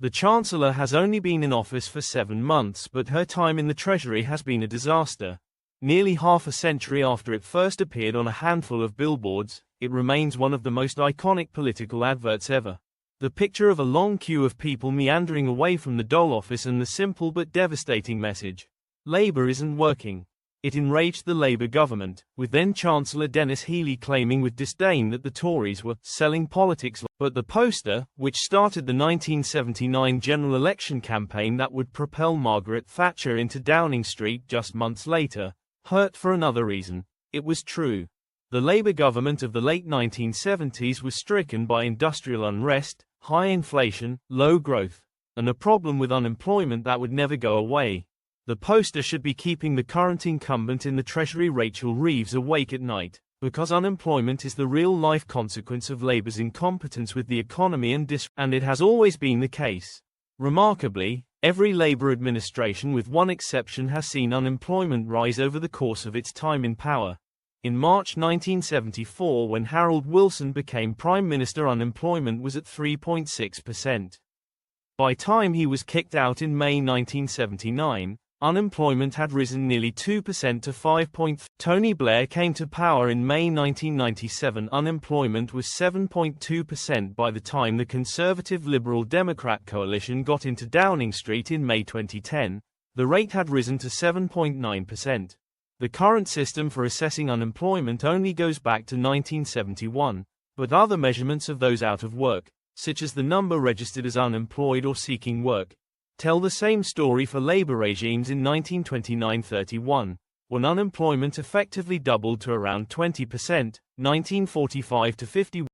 The Chancellor has only been in office for 7 months, but her time in the Treasury has been a disaster. Nearly half a century after it first appeared on a handful of billboards, it remains one of the most iconic political adverts ever. The picture of a long queue of people meandering away from the dole office and the simple but devastating message: Labour isn't working. It enraged the Labour government, with then-Chancellor Denis Healey claiming with disdain that the Tories were selling politics. But the poster, which started the 1979 general election campaign that would propel Margaret Thatcher into Downing Street just months later, hurt for another reason. It was true. The Labour government of the late 1970s was stricken by industrial unrest, high inflation, low growth, and a problem with unemployment that would never go away. The poster should be keeping the current incumbent in the Treasury, Rachel Reeves, awake at night, because unemployment is the real-life consequence of Labour's incompetence with the economy and it has always been the case. Remarkably, every Labour administration with one exception has seen unemployment rise over the course of its time in power. In March 1974, when Harold Wilson became Prime Minister, unemployment was at 3.6%. By the time he was kicked out in May 1979, unemployment had risen nearly 2% to 5.3%. Tony Blair came to power in May 1997. Unemployment was 7.2% by the time the Conservative Liberal Democrat coalition got into Downing Street in May 2010. The rate had risen to 7.9%. The current system for assessing unemployment only goes back to 1971, but other measurements of those out of work, such as the number registered as unemployed or seeking work, tell the same story for Labour regimes in 1929-31, when unemployment effectively doubled to around 20%, 1945 to 51.